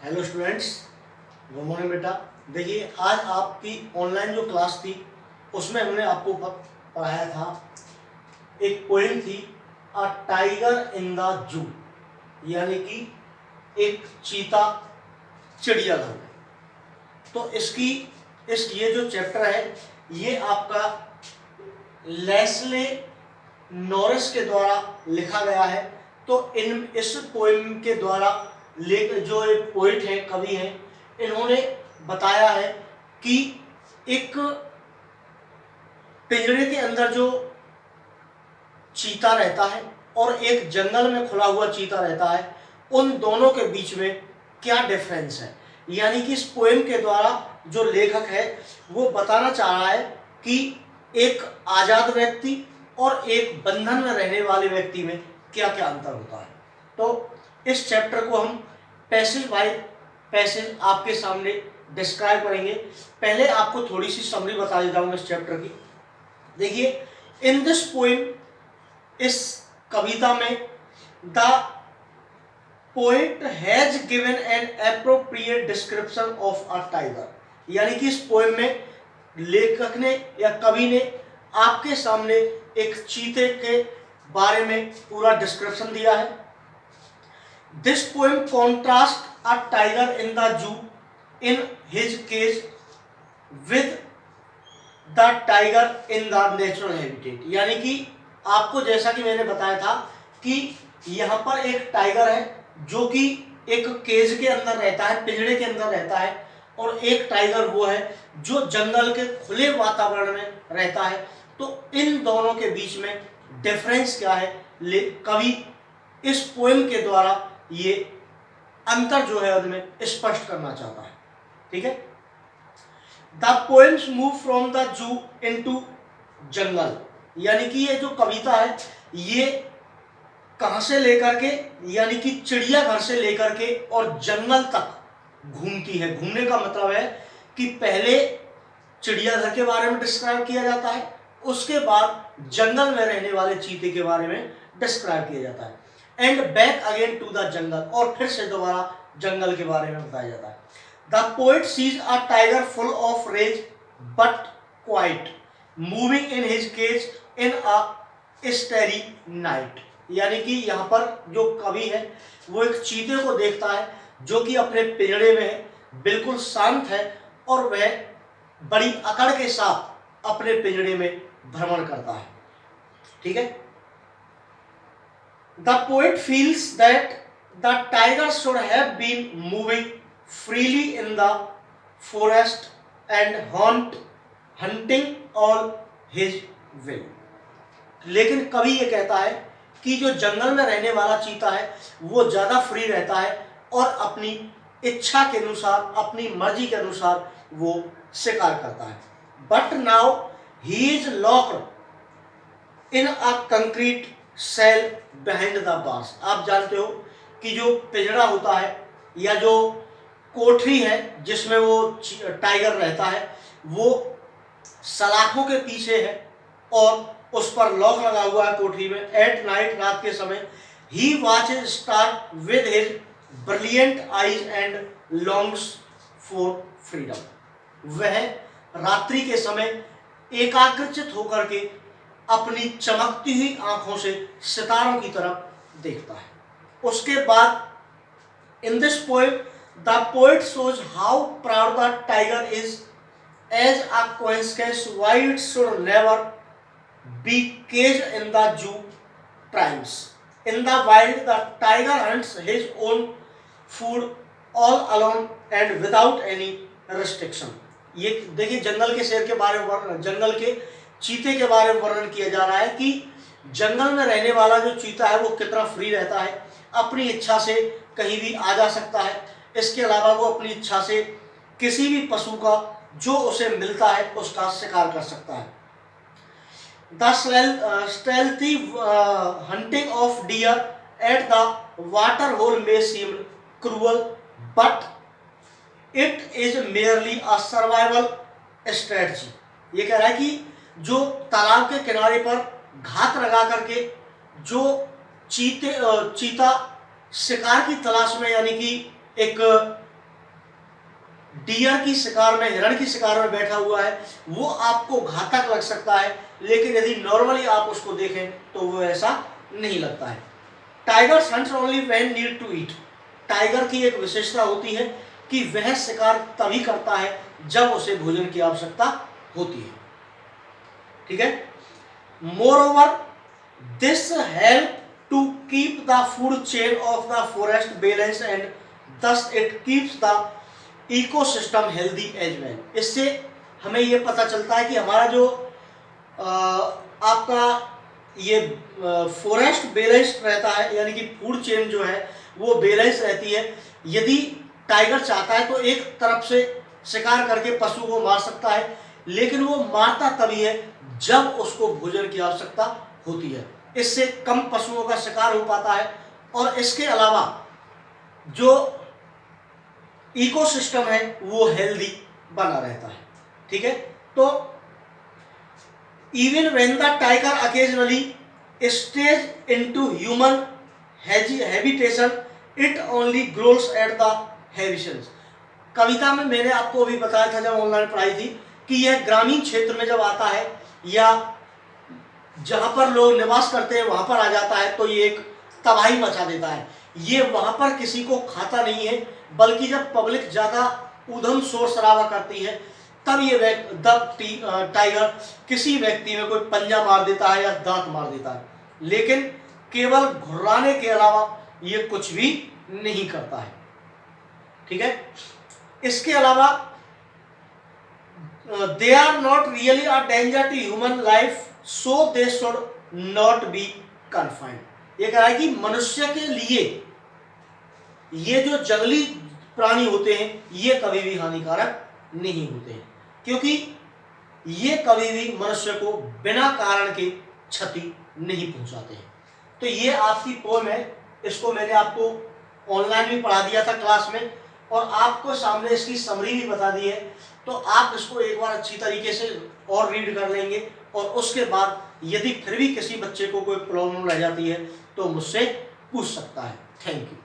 Hello students, good morning बेटा। देखिए, आज आपकी ऑनलाइन जो क्लास थी उसमें हमने आपको पढ़ाया था, एक पोएम थी अ टाइगर इन द जू, यानी कि एक चीता चिड़ियाघर में। तो ये जो चैप्टर है ये आपका लेस्ले नॉरिस के द्वारा लिखा गया है। तो इस पोएम के द्वारा जो पोइट हैं, कवि हैं, इन्होंने बताया है कि एक पिंजरे के अंदर जो चीता रहता है और एक जंगल में खुला हुआ चीता रहता है, उन दोनों के बीच में क्या डिफरेंस है। यानी कि इस पोएम के द्वारा जो लेखक है वो बताना चाह रहा है कि एक आजाद व्यक्ति और एक बंधन में रहने वाले व्यक्ति में क्या क्या अंतर होता है। तो इस चैप्टर को हम पैसेज बाय पैसेज आपके सामने डिस्क्राइब करेंगे। पहले आपको थोड़ी सी समरी बता देता हूं इस चैप्टर की। देखिए, इन दिस पोएम, इस कविता में the poet has given an appropriate description of a tiger, यानी कि इस पोएम में लेखक ने या कवि ने आपके सामने एक चीते के बारे में पूरा डिस्क्रिप्शन दिया है। This poem contrast a tiger in the zoo in his cage with the tiger in the natural habitat, यानी कि आपको जैसा कि मैंने बताया था कि यहाँ पर एक टाइगर है जो कि एक केज के अंदर रहता है, पिंजरे के अंदर रहता है, और एक टाइगर वो है जो जंगल के खुले वातावरण में रहता है। तो इन दोनों के बीच में डिफरेंस क्या है, कवि इस पोएम के द्वारा ये अंतर जो है उनमें स्पष्ट करना चाहता है। ठीक है। The poems move from the zoo into jungle, यानी कि ये जो कविता है ये कहां से लेकर के, यानी कि चिड़ियाघर से लेकर के और जंगल तक घूमती है। घूमने का मतलब है कि पहले चिड़ियाघर के बारे में डिस्क्राइब किया जाता है, उसके बाद जंगल में रहने वाले चीते के बारे में डिस्क्राइब किया जाता है, and back again to the jungle, और फिर से दोबारा जंगल के बारे में बताया जाता है। The poet sees a tiger full of rage but quite moving in his cage in a starry night, यानी कि यहाँ पर जो कवि है वो एक चीते को देखता है जो कि अपने पिंजरे में है, बिल्कुल शांत है, और वह बड़ी अकड़ के साथ अपने पिंजरे में भ्रमण करता है। ठीक है। The poet feels that the tiger should have been moving freely in the forest and hunting all his will, लेकिन कवि ये कहता है कि जो जंगल में रहने वाला चीता है वो ज्यादा फ्री रहता है और अपनी इच्छा के अनुसार, अपनी मर्जी के अनुसार वो शिकार करता है। But now he is locked in a concrete cell behind the bars. आप जानते हो कि जो पिंजरा होता है या जो कोठरी है जिसमें वो टाइगर रहता है वो सलाखों के पीछे है और उस पर लॉक लगा हुआ है कोठरी में। एट नाइट, रात के समय, he watches star with his brilliant eyes and longs for freedom. वह रात्रि के समय एकाग्रचित होकर के अपनी चमकती हुई आंखों से सितारों की तरफ देखता है। उसके बाद in this poem the poet shows how proud the tiger is as a consequence why it should never be caged in the zoo primes. In the wild, the tiger hunts his own food all alone and without any restriction. ये देखिए, जंगल के शेर के बारे में, जंगल के चीते के बारे में वर्णन किया जा रहा है कि जंगल में रहने वाला जो चीता है वो कितना फ्री रहता है, अपनी इच्छा से कहीं भी आ जा सकता है। इसके अलावा वो अपनी इच्छा से किसी भी पशु का जो उसे मिलता है उसका शिकार कर सकता है। The stealthy hunting of deer at the water hole may seem cruel but it is merely a survival strategy. ये कह रहा है कि जो तालाब के किनारे पर घात लगा करके जो चीता शिकार की तलाश में, यानी कि एक डियर की शिकार में, हिरण की शिकार में बैठा हुआ है, वो आपको घातक लग सकता है, लेकिन यदि नॉर्मली आप उसको देखें तो वो ऐसा नहीं लगता है। Tiger hunts only when need to eat. Tiger की एक विशेषता होती है कि वह शिकार तभी करता है जब उसे भोजन की आवश्यकता होती है। ठीक है। Moreover this help to keep the food chain of the forest balance and thus it keeps the ecosystem healthy as well। इससे हमें ये पता चलता है कि हमारा जो आपका ये फॉरेस्ट बैलेंस रहता है, यानी कि फूड चेन जो है वो बैलेंस रहती है। यदि टाइगर चाहता है तो एक तरफ से शिकार करके पशु को मार सकता है, लेकिन वो मारता तभी है जब उसको भोजन की आवश्यकता होती है। इससे कम पशुओं का शिकार हो पाता है और इसके अलावा जो इकोसिस्टम है वो हेल्दी बना रहता है। ठीक है। तो even when the tiger occasionally stays into human habitation it only growls at the habitations. कविता में मैंने आपको अभी बताया था जब ऑनलाइन पढ़ाई थी कि यह ग्रामीण क्षेत्र में जब आता है या जहां पर लोग निवास करते हैं वहां पर आ जाता है तो ये एक तबाही मचा देता है। ये वहां पर किसी को खाता नहीं है, बल्कि जब पब्लिक ज्यादा उधम शोर शराबा करती है तब ये टाइगर किसी व्यक्ति में कोई पंजा मार देता है या दांत मार देता है, लेकिन केवल घुर्राने के अलावा ये कुछ भी नहीं करता है। ठीक है। इसके अलावा they are not really a danger to human life so they should not be confined. ये कह रहा है कि मनुष्य के लिए ये जो जंगली प्राणी होते हैं ये कभी भी हानिकारक नहीं होते हैं, क्योंकि ये कभी भी मनुष्य को बिना कारण के क्षति नहीं पहुंचाते हैं। तो ये आपकी पोएम है, इसको मैंने आपको ऑनलाइन भी पढ़ा दिया था क्लास में और आपको सामने इसकी समरी भी बता दी है। तो आप इसको एक बार अच्छी तरीके से और रीड कर लेंगे और उसके बाद यदि फिर भी किसी बच्चे को कोई प्रॉब्लम रह जाती है तो मुझसे पूछ सकता है। Thank you.